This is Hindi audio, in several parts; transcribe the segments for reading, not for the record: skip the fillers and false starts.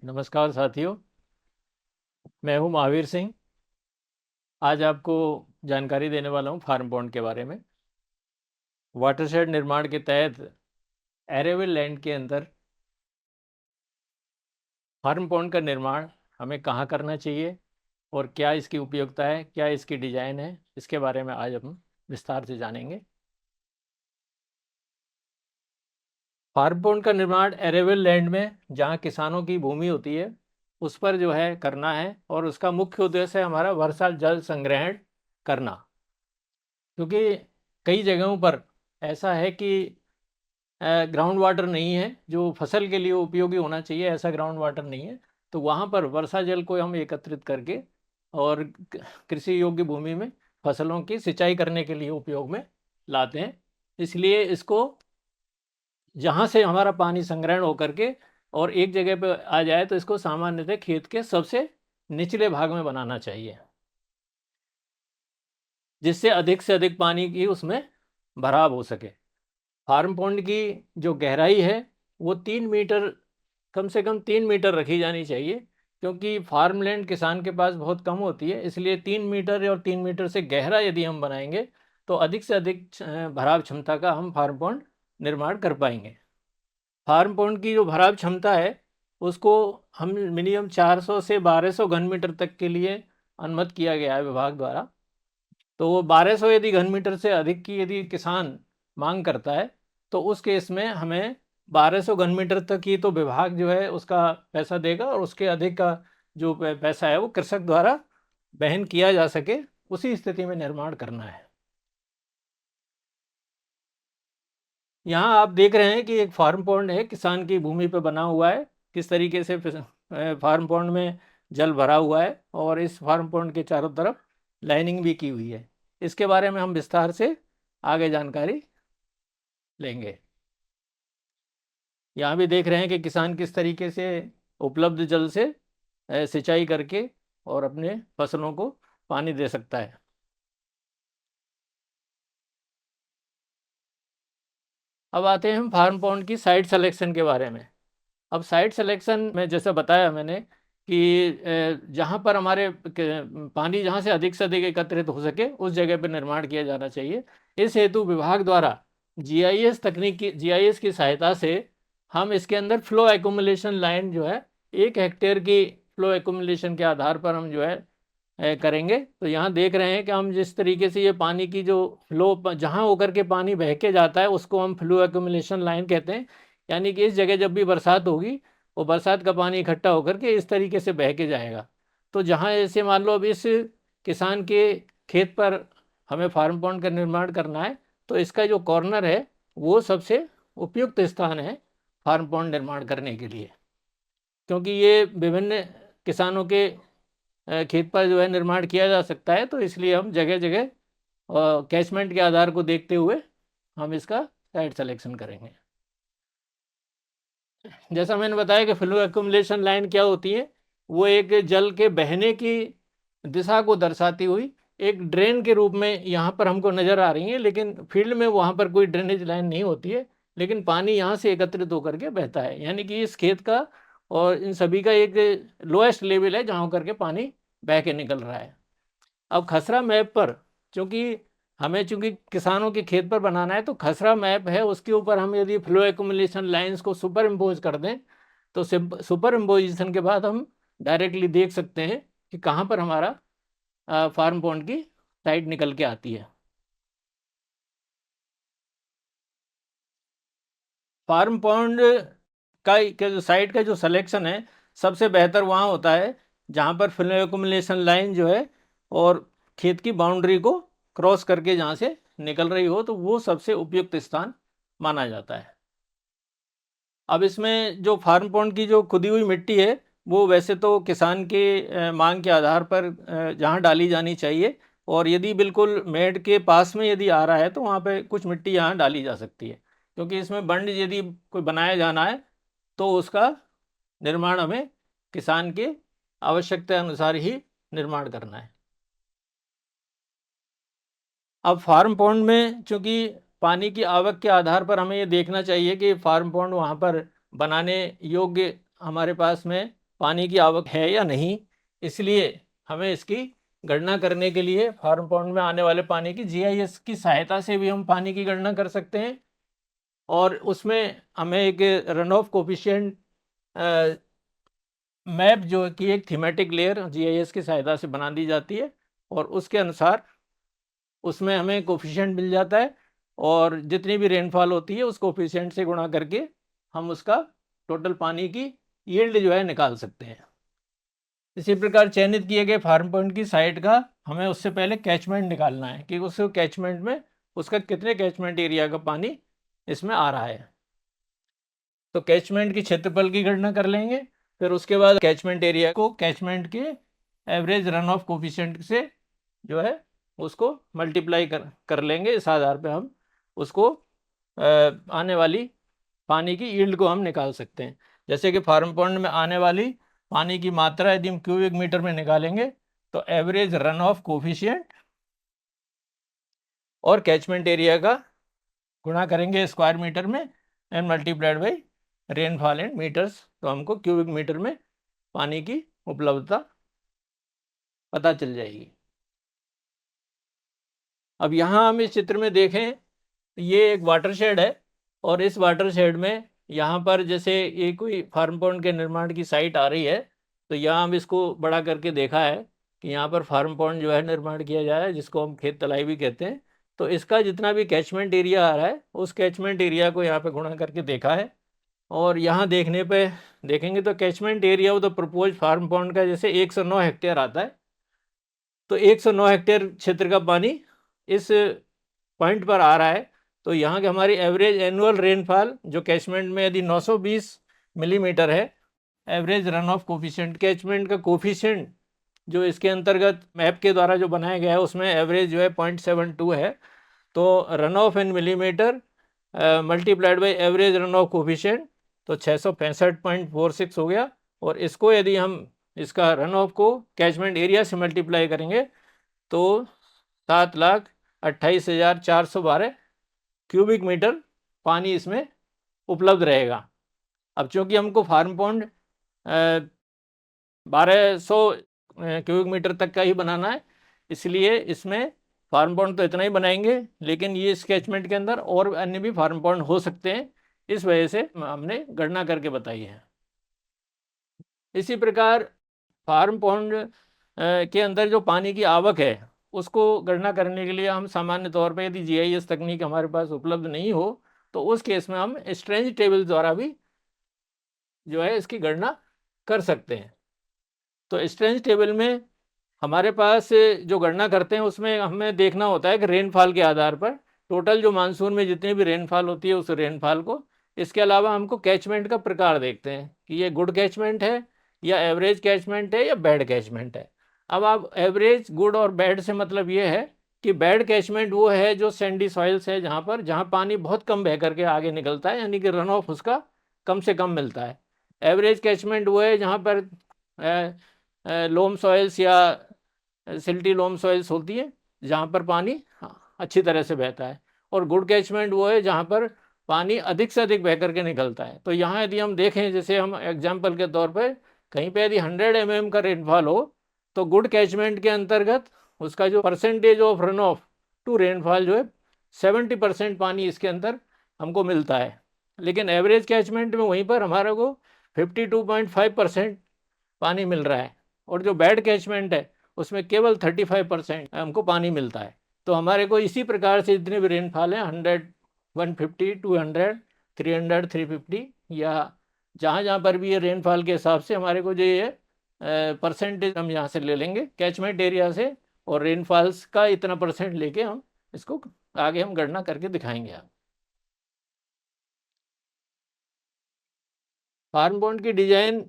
नमस्कार साथियों, मैं हूं महावीर सिंह। आज आपको जानकारी देने वाला हूं फार्म पॉन्ड के बारे में। वाटरशेड निर्माण के तहत एरेबल लैंड के अंदर फार्म पॉन्ड का निर्माण हमें कहां करना चाहिए और क्या इसकी उपयोगिता है, क्या इसकी डिजाइन है, इसके बारे में आज हम विस्तार से जानेंगे। फार्म पॉन्ड का निर्माण एरेबल लैंड में, जहां किसानों की भूमि होती है, उस पर जो है करना है और उसका मुख्य उद्देश्य है हमारा वर्षा जल संग्रहण करना। क्योंकि कई जगहों पर ऐसा है कि ग्राउंड वाटर नहीं है जो फसल के लिए उपयोगी होना चाहिए, ऐसा ग्राउंड वाटर नहीं है। तो वहाँ पर वर्षा जल को हम एकत्रित करके और कृषि योग्य भूमि में फसलों की सिंचाई करने के लिए उपयोग में लाते हैं। इसलिए इसको जहाँ से हमारा पानी संग्रहण होकर के और एक जगह पर आ जाए तो इसको सामान्यतः खेत के सबसे निचले भाग में बनाना चाहिए, जिससे अधिक से अधिक पानी की उसमें भराव हो सके। फार्म पॉन्ड की जो गहराई है वो 3 मीटर, कम से कम 3 मीटर रखी जानी चाहिए, क्योंकि फार्मलैंड किसान के पास बहुत कम होती है। इसलिए 3 मीटर और 3 मीटर से गहरा यदि हम बनाएंगे तो अधिक से अधिक भराव क्षमता का हम फार्म पॉन्ड निर्माण कर पाएंगे। फार्म पॉन्ड की जो भराव क्षमता है उसको हम मिनिमम 400 से 1200 घन मीटर तक के लिए अनुमत किया गया है विभाग द्वारा। तो वो 1200 यदि घन मीटर से अधिक की यदि किसान मांग करता है तो उस केस में हमें 1200 घन मीटर तक ही तो विभाग जो है उसका पैसा देगा, और उसके अधिक का जो पैसा है वो कृषक द्वारा वहन किया जा सके, उसी स्थिति में निर्माण करना है। यहाँ आप देख रहे हैं कि एक फार्म पॉन्ड है, किसान की भूमि पर बना हुआ है। किस तरीके से फार्म पॉन्ड में जल भरा हुआ है और इस फार्म पॉन्ड के चारों तरफ लाइनिंग भी की हुई है। इसके बारे में हम विस्तार से आगे जानकारी लेंगे। यहाँ भी देख रहे हैं कि किसान किस तरीके से उपलब्ध जल से सिंचाई करके और अपने फसलों को पानी दे सकता है। अब आते हैं हम फार्म पॉन्ड की साइट सिलेक्शन के बारे में। अब साइट सिलेक्शन में जैसा बताया मैंने कि जहाँ पर हमारे पानी जहाँ से अधिक एकत्रित हो सके उस जगह पर निर्माण किया जाना चाहिए। इस हेतु विभाग द्वारा जीआईएस तकनीक की जीआईएस की सहायता से हम इसके अंदर फ्लो एक्युमुलेशन लाइन जो है 1 हेक्टेयर की फ्लो एक्युमुलेशन के आधार पर हम जो है करेंगे। तो यहाँ देख रहे हैं कि हम जिस तरीके से ये पानी की जो फ्लो जहाँ होकर के पानी बह के जाता है उसको हम फ्लो एक्युमुलेशन लाइन कहते हैं। यानी कि इस जगह जब भी बरसात होगी वो बरसात का पानी इकट्ठा होकर के इस तरीके से बह के जाएगा। तो जहाँ ऐसे मान लो अब इस किसान के खेत पर हमें फार्म पॉन्ड का निर्माण करना है तो इसका जो कॉर्नर है वो सबसे उपयुक्त स्थान है फार्म पॉन्ड निर्माण करने के लिए, क्योंकि ये विभिन्न किसानों के खेत पर जो है निर्माण किया जा सकता है। तो इसलिए हम जगह जगह कैचमेंट के आधार को देखते हुए हम इसका साइट सिलेक्शन करेंगे। जैसा मैंने बताया कि फ्लो एक्युमुलेशन लाइन क्या होती है, वो एक जल के बहने की दिशा को दर्शाती हुई एक ड्रेन के रूप में यहाँ पर हमको नज़र आ रही है। लेकिन फील्ड में वहाँ पर कोई ड्रेनेज लाइन नहीं होती है, लेकिन पानी यहाँ से एकत्रित होकर के बहता है। यानी कि इस खेत का और इन सभी का एक लोएस्ट लेवल है जहाँ होकर के पानी बह के निकल रहा है। अब खसरा मैप पर, चूंकि किसानों के खेत पर बनाना है तो खसरा मैप है, उसके ऊपर हम यदि फ्लो एक्युमुलेशन लाइंस को सुपर इम्पोज कर दें तो सुपर इम्पोजिशन के बाद हम डायरेक्टली देख सकते हैं कि कहाँ पर हमारा फार्म पॉन्ड की साइड निकल के आती है। फार्म पॉन्ड का जो साइट का जो सिलेक्शन है सबसे बेहतर वहाँ होता है जहाँ पर फ्लो एक्युमुलेशन लाइन जो है और खेत की बाउंड्री को क्रॉस करके जहाँ से निकल रही हो, तो वो सबसे उपयुक्त स्थान माना जाता है। अब इसमें जो फार्म पॉन्ड की जो खुदी हुई मिट्टी है वो वैसे तो किसान के मांग के आधार पर जहाँ डाली जानी चाहिए, और यदि बिल्कुल मेड के पास में यदि आ रहा है तो वहाँ पे कुछ मिट्टी यहाँ डाली जा सकती है, क्योंकि इसमें बंड यदि कोई बनाया जाना है तो उसका निर्माण हमें किसान के आवश्यकता अनुसार ही निर्माण करना है। अब फार्म पॉन्ड में चूंकि पानी की आवक के आधार पर हमें ये देखना चाहिए कि फार्म पॉन्ड वहाँ पर बनाने योग्य हमारे पास में पानी की आवक है या नहीं। इसलिए हमें इसकी गणना करने के लिए फार्म पॉन्ड में आने वाले पानी की जीआईएस की सहायता से भी हम पानी की गणना कर सकते हैं। और उसमें हमें एक रन ऑफ कोफिशिएंट मैप जो कि एक थीमेटिक लेयर जीआईएस की सहायता से बना दी जाती है, और उसके अनुसार उसमें हमें कोफिशिएंट मिल जाता है, और जितनी भी रेनफॉल होती है उस कोफिशिएंट से गुणा करके हम उसका टोटल पानी की यील्ड जो है निकाल सकते हैं। इसी प्रकार चयनित किए गए फार्म पॉइंट की साइट का हमें उससे पहले कैचमेंट निकालना है कि उस कैचमेंट में उसका कितने कैचमेंट एरिया का पानी इसमें आ रहा है। तो कैचमेंट की क्षेत्रफल की गणना कर लेंगे, फिर उसके बाद कैचमेंट एरिया को कैचमेंट के एवरेज रन ऑफ कोफिशिएंट से जो है उसको मल्टीप्लाई कर लेंगे। इस आधार पे हम उसको आने वाली पानी की यील्ड को हम निकाल सकते हैं। जैसे कि फार्म पॉन्ड में आने वाली पानी की मात्रा यदि हम क्यूबिक मीटर में निकालेंगे तो एवरेज रन ऑफ कोफिशिएंट और कैचमेंट एरिया का गुणा करेंगे स्क्वायर मीटर में and multiplied by rainfall in metres, तो हमको क्यूबिक मीटर में पानी की उपलब्धता पता चल जाएगी। अब यहाँ हम इस चित्र में देखें, ये एक वाटरशेड है, और इस वाटरशेड में यहाँ पर जैसे ये कोई फार्म पॉन्ड के निर्माण की साइट आ रही है, तो यहाँ हम इसको बड़ा करके देखा है कि यहाँ पर फार्म पॉन्ड जो है निर्माण किया जा रहा है, जिसको हम खेत तलाई भी कहते हैं। तो इसका जितना भी कैचमेंट एरिया आ रहा है उस कैचमेंट एरिया को यहाँ पे गुणा करके देखा है, और यहाँ देखने पे देखेंगे तो catchment area of the propose farm pond का जैसे 109 हेक्टेयर आता है। तो 109 हेक्टेयर क्षेत्र का पानी इस पॉइंट पर आ रहा है। तो यहाँ की हमारी एवरेज एनुअल रेनफॉल जो कैचमेंट में यदि 920 मिलीमीटर है, average run off coefficient catchment का कोफिशिएंट जो इसके अंतर्गत मैप के द्वारा जो बनाया गया है उसमें एवरेज जो है 0.72 है। तो run of in millimetre multiplied by average run off coefficient तो 665.46 हो गया। और इसको यदि हम इसका रन ऑफ को कैचमेंट एरिया से मल्टीप्लाई करेंगे तो 7,28,412 क्यूबिक मीटर पानी इसमें उपलब्ध रहेगा। अब चूँकि हमको फार्म पॉन्ड 1200 क्यूबिक मीटर तक का ही बनाना है, इसलिए इसमें फार्म पॉन्ड तो इतना ही बनाएंगे, लेकिन ये स्केचमेंट के अंदर और अन्य भी फार्म पॉन्ड हो सकते हैं, इस वजह से हमने गणना करके बताई है। इसी प्रकार फार्म पॉन्ड के अंदर जो पानी की आवक है उसको गणना करने के लिए हम सामान्य तौर पे यदि जीआईएस तकनीक हमारे पास उपलब्ध नहीं हो तो उस केस में हम स्ट्रेंज टेबल द्वारा भी जो है इसकी गणना कर सकते हैं। तो स्ट्रेंज टेबल में हमारे पास जो गणना करते हैं उसमें हमें देखना होता है कि रेनफॉल के आधार पर टोटल जो मानसून में जितनी भी रेनफॉल होती है उस रेनफॉल को, इसके अलावा हमको कैचमेंट का प्रकार देखते हैं कि ये गुड कैचमेंट है या एवरेज कैचमेंट है या बैड कैचमेंट है। अब आप एवरेज, गुड और बैड से मतलब ये है कि बैड कैचमेंट वो है जो सैंडी सॉइल्स है, जहाँ पानी बहुत कम बह करके आगे निकलता है, यानी कि रन ऑफ उसका कम से कम मिलता है। एवरेज कैचमेंट वो है जहाँ पर लोम सॉइल्स या सिल्टी लोम सॉइल्स होती है, जहाँ पर पानी अच्छी तरह से बहता है। और गुड कैचमेंट वो है जहाँ पर पानी अधिक से अधिक बह करके निकलता है। तो यहाँ यदि हम देखें, जैसे हम एग्जाम्पल के तौर पर कहीं पे यदि 100 mm का रेनफॉल हो तो गुड कैचमेंट के अंतर्गत उसका जो percentage of run off to rainfall जो है 70% पानी इसके अंदर हमको मिलता है। लेकिन एवरेज कैचमेंट में वहीं पर हमारे को 52.5% पानी मिल रहा है, और जो बैड कैचमेंट है उसमें केवल 35% हमको पानी मिलता है। तो हमारे को इसी प्रकार से जितने भी रेनफॉल हैं 100, 150, 200, 300, 350 या जहाँ जहाँ पर भी ये रेनफॉल के हिसाब से हमारे को जो ये परसेंटेज हम यहाँ से ले लेंगे कैचमेंट एरिया से, और रेनफॉल्स का इतना परसेंट लेके हम इसको आगे हम गणना करके दिखाएंगे। आप फार्म पॉन्ड की डिजाइन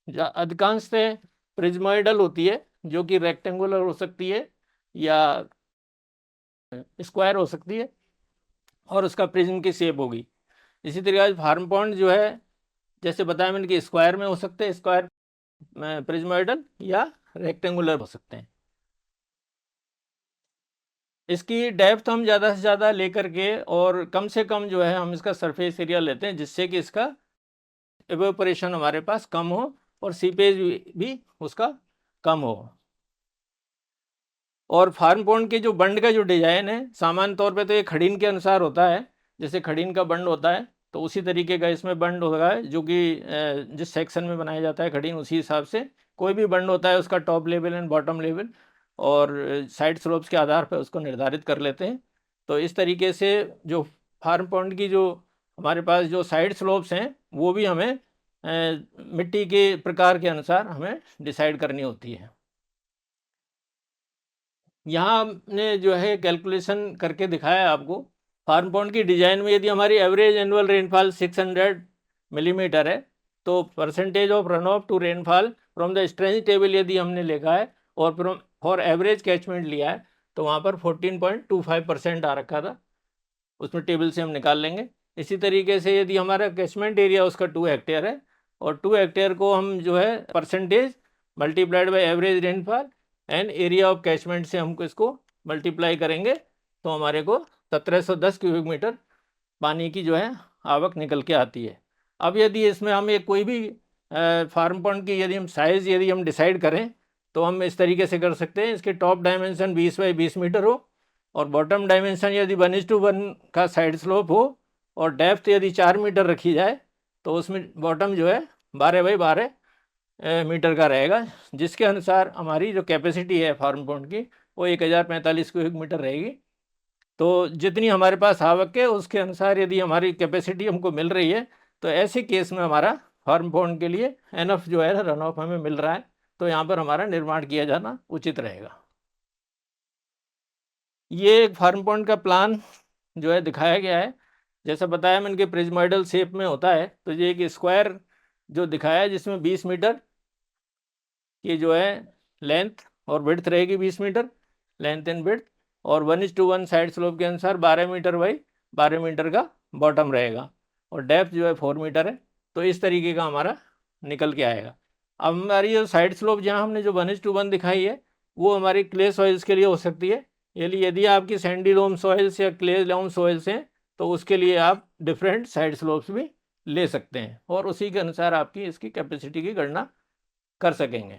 अधिकांशतः प्रिज्मोइडल होती है, जो कि रेक्टेंगुलर हो सकती है या स्क्वायर हो सकती है, और उसका प्रिज्म की शेप होगी। इसी तरीके से फार्म पॉन्ड जो है जैसे बताया मैंने कि स्क्वायर में हो सकते हैं, स्क्वायर प्रिज्मोइडल या रेक्टेंगुलर हो सकते हैं। इसकी डेप्थ हम ज़्यादा से ज़्यादा लेकर के और कम से कम जो है हम इसका सरफेस एरिया लेते हैं, जिससे कि इसका एवेपोरेशन हमारे पास कम हो, और सीपेज भी उसका कम हो। और फार्म पॉन्ड के जो बंड का जो डिजाइन है सामान्य तौर पे तो ये खड़ीन के अनुसार होता है, जैसे खड़ीन का बंड होता है तो उसी तरीके का इसमें बंड होगा है, जो कि जिस सेक्शन में बनाया जाता है खड़ीन उसी हिसाब से कोई भी बंड होता है उसका top level and bottom level और साइड स्लोप्स के आधार पर उसको निर्धारित कर लेते हैं। तो इस तरीके से जो फार्म पॉन्ड की जो हमारे पास जो साइड स्लोप्स हैं वो भी हमें मिट्टी के प्रकार के अनुसार हमें डिसाइड करनी होती है। यहाँ हमने जो है कैलकुलेशन करके दिखाया है आपको। फार्म पॉन्ड की डिजाइन में यदि हमारी एवरेज एनुअल रेनफॉल 600 मिलीमीटर है तो percentage of run off to rainfall from the Strange table यदि हमने लिखा है और फॉर एवरेज कैचमेंट लिया है तो वहाँ पर 14.25% आ रखा था, उसमें टेबल से हम निकाल लेंगे। इसी तरीके से यदि हमारा कैचमेंट एरिया उसका 2 हेक्टेयर है और 2 हेक्टेयर को हम जो है percentage multiplied by average rainfall and area of catchment से हमको इसको मल्टीप्लाई करेंगे तो हमारे को 1710 क्यूबिक मीटर पानी की जो है आवक निकल के आती है। अब यदि इसमें हम एक कोई भी फार्म पॉन्ड की यदि हम साइज़ यदि हम डिसाइड करें तो हम इस तरीके से कर सकते हैं, इसके टॉप डायमेंशन 20 बाई 20 मीटर हो और बॉटम डायमेंशन यदि 1:1 का साइड स्लोप हो और डेप्थ यदि 4 मीटर रखी जाए तो उसमें बॉटम जो है 12 बाई 12 मीटर का रहेगा, जिसके अनुसार हमारी जो कैपेसिटी है फार्म पॉन्ड की वो 1045 क्यूबिक मीटर रहेगी। तो जितनी हमारे पास आवक है उसके अनुसार यदि हमारी कैपेसिटी हमको मिल रही है तो ऐसे केस में हमारा फार्म पॉन्ड के लिए एनफ जो है रन ऑफ हमें मिल रहा है तो यहाँ पर हमारा निर्माण किया जाना उचित रहेगा। ये एक फार्म पॉन्ड का प्लान जो है दिखाया गया है, जैसा बताया मैंने कि प्रिज्मोइडल शेप में होता है। तो ये एक स्क्वायर जो दिखाया है जिसमें 20 मीटर की जो है लेंथ और विड्थ रहेगी, 20 मीटर लेंथ एंड विड्थ और 1:1 साइड स्लोप के अनुसार 12 मीटर बाई 12 मीटर का बॉटम रहेगा और डेप्थ जो है 4 मीटर है। तो इस तरीके का हमारा निकल के आएगा। अब हमारी जो साइड स्लोप जहाँ हमने जो 1:1 दिखाई है वो हमारी क्ले सॉइल्स के लिए हो सकती है, यदि आपकी सैंडी लोम सॉइल्स या क्ले लोम सॉइल्स हैं तो उसके लिए आप डिफरेंट साइड स्लोप्स भी ले सकते हैं और उसी के अनुसार आपकी इसकी कैपेसिटी की गणना कर सकेंगे।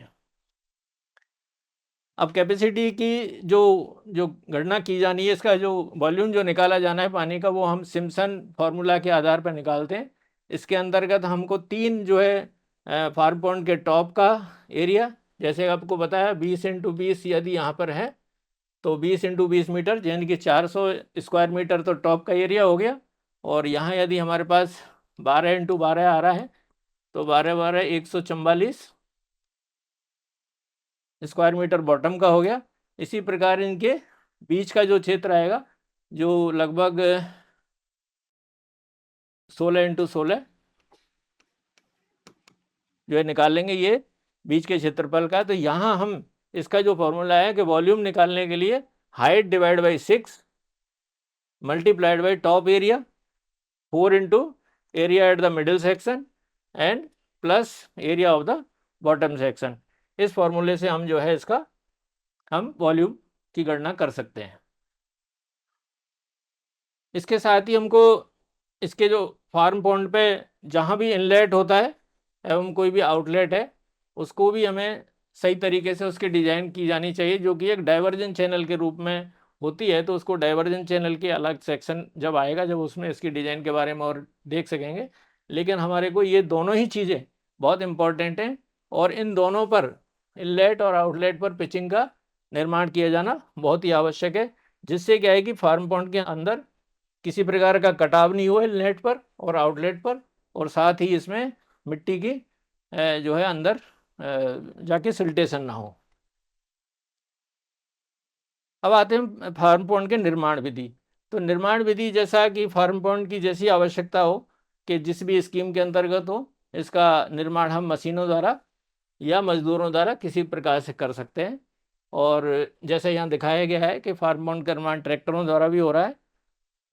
अब कैपेसिटी की जो जो गणना की जानी है, इसका जो वॉल्यूम जो निकाला जाना है पानी का वो हम सिम्पसन फार्मूला के आधार पर निकालते हैं। इसके अंतर्गत हमको 3 जो है फार्म पॉन्ड के टॉप का एरिया, जैसे आपको बताया 20x20 यदि यहाँ पर है तो 20x20 मीटर यानी कि 400 स्क्वायर मीटर तो टॉप का एरिया हो गया। और यहाँ यदि हमारे पास 12x12 आ रहा है तो 12×12 144 स्क्वायर मीटर बॉटम का हो गया। इसी प्रकार इनके बीच का जो क्षेत्र आएगा जो लगभग 16x16 जो है निकाल लेंगे ये बीच के क्षेत्रफल का। तो यहाँ हम इसका जो फॉर्मूला है कि वॉल्यूम निकालने के लिए height divide by 6 multiplied by top area 4 into area at the middle section and plus area of the bottom section. इस फॉर्मूले से हम जो है इसका हम वॉल्यूम की गणना कर सकते हैं। इसके साथ ही हमको इसके जो फार्म पॉन्ड पे जहाँ भी इनलेट होता है एवं कोई भी आउटलेट है उसको भी हमें सही तरीके से उसकी डिज़ाइन की जानी चाहिए, जो कि एक डाइवर्जन चैनल के रूप में होती है। तो उसको डाइवर्जन चैनल के अलग सेक्शन जब आएगा जब उसमें इसकी डिज़ाइन के बारे में और देख सकेंगे। लेकिन हमारे को ये दोनों ही चीज़ें बहुत इम्पॉर्टेंट हैं और इन दोनों पर इनलेट और आउटलेट पर पिचिंग का निर्माण किया जाना बहुत ही आवश्यक है, जिससे क्या है कि फार्म पॉन्ड के अंदर किसी प्रकार का कटाव नहीं हुआ इनलेट पर और आउटलेट पर, और साथ ही इसमें मिट्टी की जो है अंदर जाके सिल्टेशन ना हो। अब आते हैं फार्म पॉन्ड के निर्माण विधि। तो निर्माण विधि जैसा कि फार्म पॉन्ड की जैसी आवश्यकता हो कि जिस भी स्कीम के अंतर्गत हो, इसका निर्माण हम मशीनों द्वारा या मजदूरों द्वारा किसी प्रकार से कर सकते हैं। और जैसे यहाँ दिखाया गया है कि फार्म पॉन्ड का निर्माण ट्रैक्टरों द्वारा भी हो रहा है।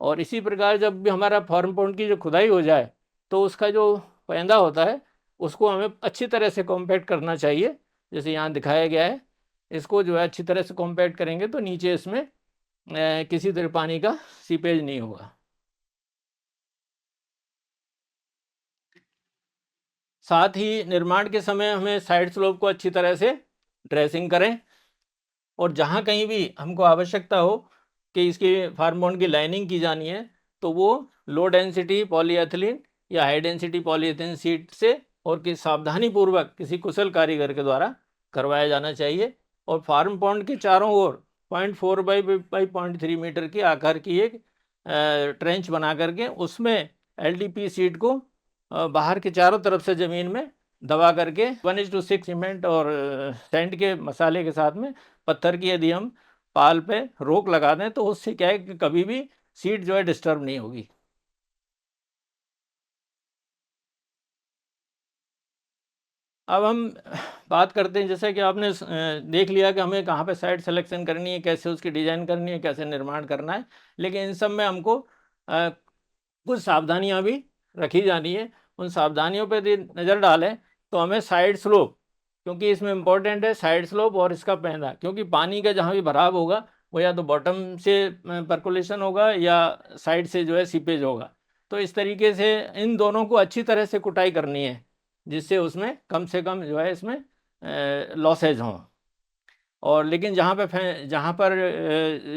और इसी प्रकार जब भी हमारा फार्म पॉन्ड की जो खुदाई हो जाए तो उसका जो पैंदा होता है उसको हमें अच्छी तरह से कॉम्पैक्ट करना चाहिए, जैसे यहाँ दिखाया गया है। इसको जो है अच्छी तरह से कॉम्पैक्ट करेंगे तो नीचे इसमें किसी तरह पानी का सीपेज नहीं होगा। साथ ही निर्माण के समय हमें साइड स्लोप को अच्छी तरह से ड्रेसिंग करें, और जहाँ कहीं भी हमको आवश्यकता हो कि इसकी फार्म बॉन्ड की लाइनिंग की जानी है, तो वो लो डेंसिटी पॉलीएथिलीन या हाई डेंसिटी पॉलीएथिलीन शीट से और कि सावधानी पूर्वक किसी कुशल कारीगर के द्वारा करवाया जाना चाहिए। और फार्म पॉन्ड के चारों ओर 0.4 बाई 0.3 मीटर की आकार की एक ट्रेंच बना करके उसमें एलडीपी शीट को बाहर के चारों तरफ से ज़मीन में दबा करके 1:6 सीमेंट और सैंड के मसाले के साथ में पत्थर की यदि हम पाल पे रोक लगा दें तो उससे क्या है कि कभी भी सीट जो है डिस्टर्ब नहीं होगी। अब हम बात करते हैं, जैसे कि आपने देख लिया कि हमें कहाँ पे साइट सिलेक्शन करनी है, कैसे उसकी डिज़ाइन करनी है, कैसे निर्माण करना है, लेकिन इन सब में हमको कुछ सावधानियां भी रखी जानी है। उन सावधानियों पर यदि नज़र डालें तो हमें साइड स्लोप, क्योंकि इसमें इम्पोर्टेंट है साइड स्लोप और इसका पैदा, क्योंकि पानी का जहाँ भी भराव होगा वो या तो बॉटम से परकोलेशन होगा या साइड से जो है सीपेज होगा। तो इस तरीके से इन दोनों को अच्छी तरह से कुटाई करनी है, जिससे उसमें कम से कम जो है इसमें लॉसेज हों। और लेकिन जहाँ पर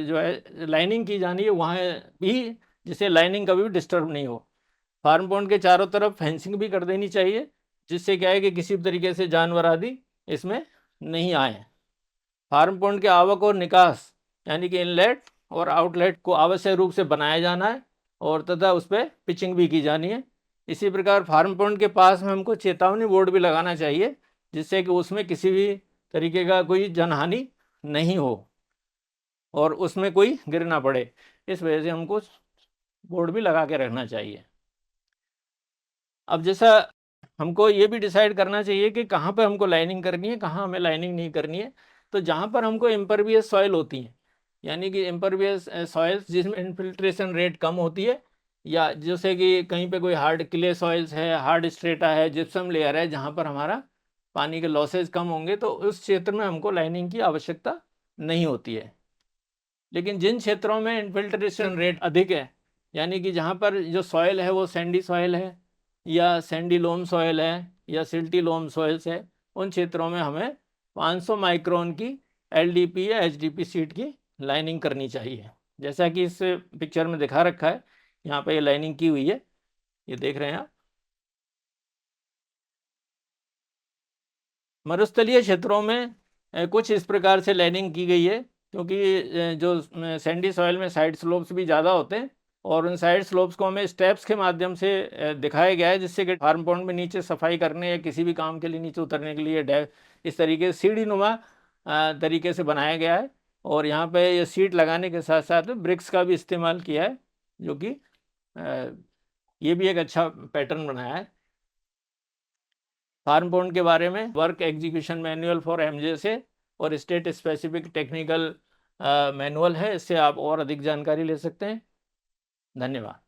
जो है लाइनिंग की जानी है वहाँ भी, जिससे लाइनिंग कभी भी डिस्टर्ब नहीं हो। फार्म पॉन्ड के चारों तरफ फेंसिंग भी कर देनी चाहिए, जिससे क्या है कि किसी भी तरीके से जानवर आदि इसमें नहीं आए। फार्म पॉन्ड के आवक और निकास यानी कि इनलेट और आउटलेट को आवश्यक रूप से बनाया जाना है और तथा उस पर पिचिंग भी की जानी है। इसी प्रकार फार्म पॉन्ड के पास में हमको चेतावनी बोर्ड भी लगाना चाहिए, जिससे कि उसमें किसी भी तरीके का कोई जनहानि नहीं हो और उसमें कोई गिर ना पड़े। इस वजह से हमको बोर्ड भी लगा के रखना चाहिए। अब जैसा हमको ये भी डिसाइड करना चाहिए कि कहाँ पर हमको लाइनिंग करनी है, कहाँ हमें लाइनिंग नहीं करनी है। तो जहाँ पर हमको इम्परवियस सॉइल होती हैं, यानी कि इम्परवियस सॉइल्स जिसमें इन्फिल्ट्रेशन रेट कम होती है, या जैसे कि कहीं पे कोई हार्ड क्ले सॉइल्स है, हार्ड स्ट्रेटा है, जिप्सम लेयर है, जहाँ पर हमारा पानी के लॉसेज कम होंगे, तो उस क्षेत्र में हमको लाइनिंग की आवश्यकता नहीं होती है। लेकिन जिन क्षेत्रों में इन्फिल्ट्रेशन रेट अधिक है, यानी कि जहाँ पर जो सॉइल है वो सैंडी सॉइल है या सैंडी लोम सॉइल है या सिल्टी लोम सॉइल्स है, उन क्षेत्रों में हमें 500 माइक्रोन की एलडीपी या एचडीपी शीट की लाइनिंग करनी चाहिए। जैसा कि इस पिक्चर में दिखा रखा है, यहाँ पर ये लाइनिंग की हुई है, ये देख रहे हैं आप। मरुस्थलीय क्षेत्रों में कुछ इस प्रकार से लाइनिंग की गई है, क्योंकि जो सैंडी सॉइल में साइड स्लोप्स भी ज़्यादा होते हैं और उन साइड स्लोप्स को हमें स्टेप्स के माध्यम से दिखाया गया है, जिससे कि फार्म पॉन्ड में नीचे सफाई करने या किसी भी काम के लिए नीचे उतरने के लिए इस तरीके से सीढ़ी नुमा तरीके से बनाया गया है। और यहाँ पे ये सीट लगाने के साथ साथ ब्रिक्स का भी इस्तेमाल किया है, जो कि ये भी एक अच्छा पैटर्न बनाया है। फार्म पॉन्ड के बारे में work execution manual for MJ से और स्टेट स्पेसिफिक टेक्निकल मैनुअल है, इससे आप और अधिक जानकारी ले सकते हैं। धन्यवाद।